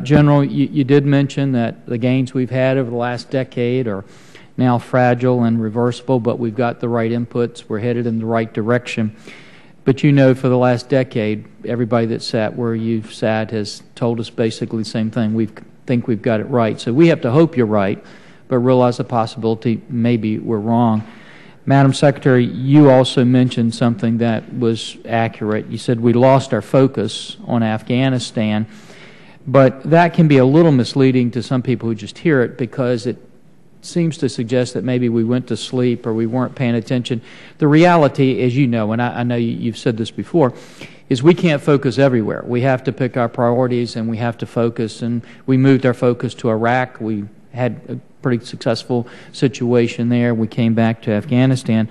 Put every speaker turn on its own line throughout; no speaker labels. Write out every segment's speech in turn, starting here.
General, you did mention that the gains we've had over the last decade are now fragile and reversible, but we've got the right inputs. We're headed in the right direction. But you know, for the last decade, everybody that sat where you've sat has told us basically the same thing. We think we've got it right. So we have to hope you're right, but realize the possibility maybe we're wrong. Madam Secretary, you also mentioned something that was accurate. You said we lost our focus on Afghanistan, but that can be a little misleading to some people who just hear it, because it seems to suggest that maybe we went to sleep or we weren't paying attention. The reality, as you know, and I know you've said this before, is we can't focus everywhere. We have to pick our priorities and we have to focus, and we moved our focus to Iraq. We had a pretty successful situation there. We came back to Afghanistan.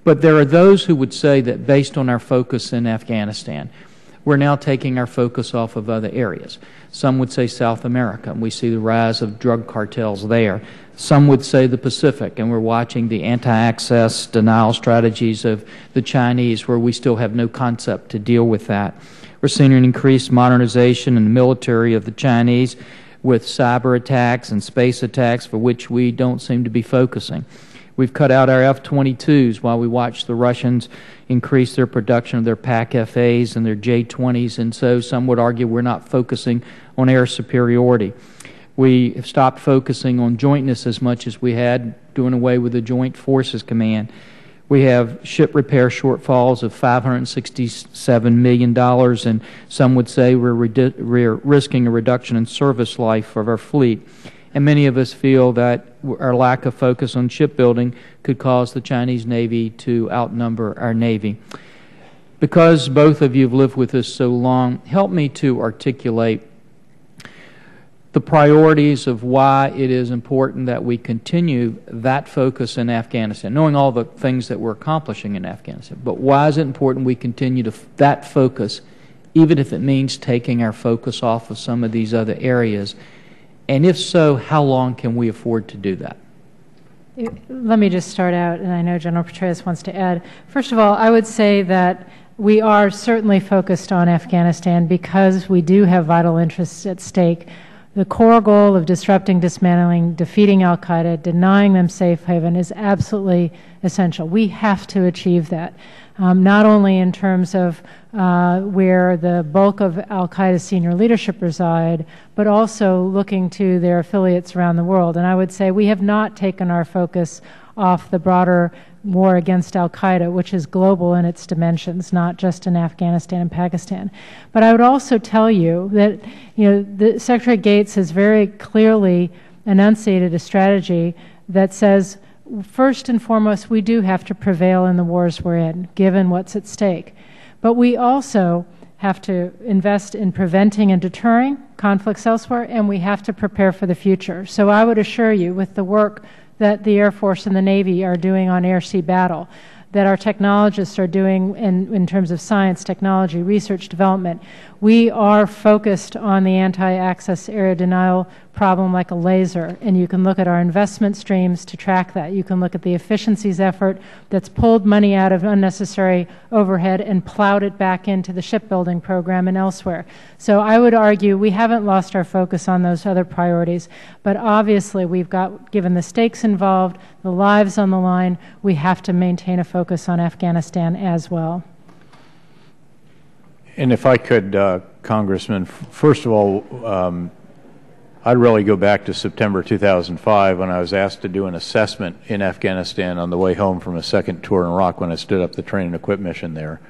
But there are those who would say that based on our focus in Afghanistan, we're now taking our focus off of other areas. Some would say South America, and we see the rise of drug cartels there. Some would say the Pacific, and we're watching the anti-access denial strategies of the Chinese, where we still have no concept to deal with that. We're seeing an increased modernization in the military of the Chinese with cyber attacks and space attacks, for which we don't seem to be focusing. We've cut out our F-22s while we watch the Russians increase their production of their PAC-FAs and their J-20s, and so some would argue we're not focusing on air superiority. We have stopped focusing on jointness as much as we had, doing away with the Joint Forces Command. We have ship repair shortfalls of $567 million, and some would say we're risking a reduction in service life of our fleet. And many of us feel that our lack of focus on shipbuilding could cause the Chinese Navy to outnumber our Navy. Because both of you have lived with us so long, help me to articulate the priorities of why it is important that we continue that focus in Afghanistan, knowing all the things that we're accomplishing in Afghanistan. But why is it important we continue that focus, even if it means taking our focus off of some of these other areas? And if so, how long can we afford to do that?
Let me just start out, and I know General Petraeus wants to add. First of all, I would say that we are certainly focused on Afghanistan because we do have vital interests at stake. The core goal of disrupting, dismantling, defeating al-Qaeda, denying them safe haven is absolutely essential. We have to achieve that, not only in terms of where the bulk of al-Qaeda senior leadership reside, but also looking to their affiliates around the world. And I would say we have not taken our focus off the broader war against al-Qaeda, which is global in its dimensions, not just in Afghanistan and Pakistan. But I would also tell you that, Secretary Gates has very clearly enunciated a strategy that says, first and foremost, we do have to prevail in the wars we're in, given what's at stake. But we also have to invest in preventing and deterring conflicts elsewhere, and we have to prepare for the future. So I would assure you, with the work that the Air Force and the Navy are doing on air-sea battle, that our technologists are doing in terms of science, technology, research, development, we are focused on the anti-access area denial problem like a laser, and you can look at our investment streams to track that. You can look at the efficiencies effort that's pulled money out of unnecessary overhead and plowed it back into the shipbuilding program and elsewhere. So I would argue we haven't lost our focus on those other priorities, but obviously we've got, given the stakes involved, the lives on the line, we have to maintain a focus on Afghanistan as well.
And if I could, Congressman, first of all, I'd really go back to September 2005 when I was asked to do an assessment in Afghanistan on the way home from a second tour in Iraq when I stood up the train and equip mission there.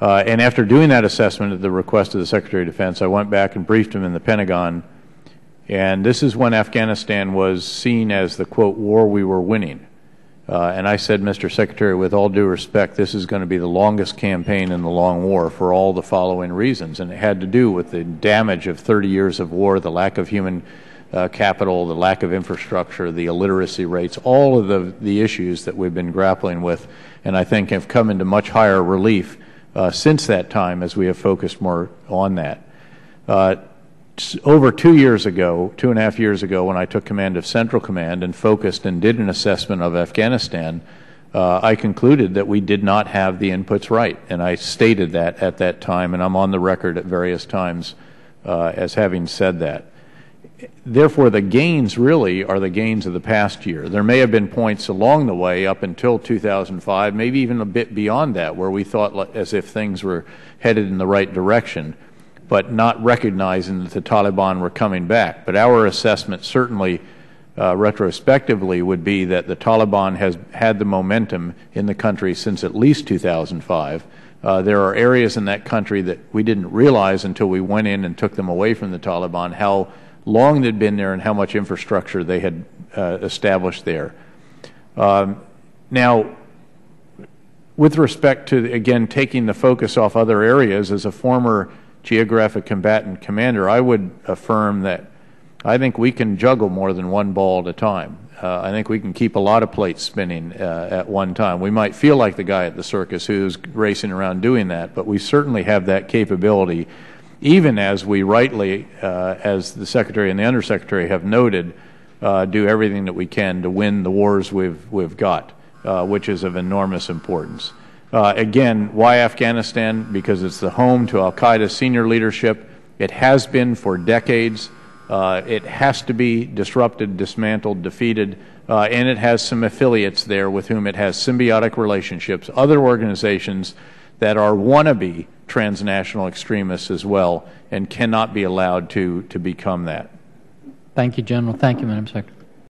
And after doing that assessment at the request of the Secretary of Defense, I went back and briefed him in the Pentagon. And this is when Afghanistan was seen as the, quote, war we were winning. And I said, Mr. Secretary, with all due respect, this is going to be the longest campaign in the long war for all the following reasons. And it had to do with the damage of 30 years of war, the lack of human capital, the lack of infrastructure, the illiteracy rates, all of the issues that we've been grappling with, and I think have come into much higher relief since that time as we have focused more on that. Over 2 years ago, 2.5 years ago, when I took command of Central Command and focused and did an assessment of Afghanistan, I concluded that we did not have the inputs right. And I stated that at that time, and I'm on the record at various times as having said that. Therefore, the gains really are the gains of the past year. There may have been points along the way up until 2005, maybe even a bit beyond that, where we thought as if things were headed in the right direction, but not recognizing that the Taliban were coming back. But our assessment certainly retrospectively would be that the Taliban has had the momentum in the country since at least 2005. There are areas in that country that we didn't realize until we went in and took them away from the Taliban, how long they'd been there and how much infrastructure they had established there. Now, with respect to, again, taking the focus off other areas, as a former geographic combatant commander, I would affirm that I think we can juggle more than one ball at a time. I think we can keep a lot of plates spinning at one time. We might feel like the guy at the circus who's racing around doing that, but we certainly have that capability, even as we rightly, as the Secretary and the Undersecretary have noted, do everything that we can to win the wars we've got, which is of enormous importance. Again, why Afghanistan? Because it's the home to al-Qaeda's senior leadership. It has been for decades. It has to be disrupted, dismantled, defeated, and it has some affiliates there with whom it has symbiotic relationships, other organizations that are wannabe transnational extremists as well, and cannot be allowed to become that.
Thank you, General. Thank you, Madam Secretary.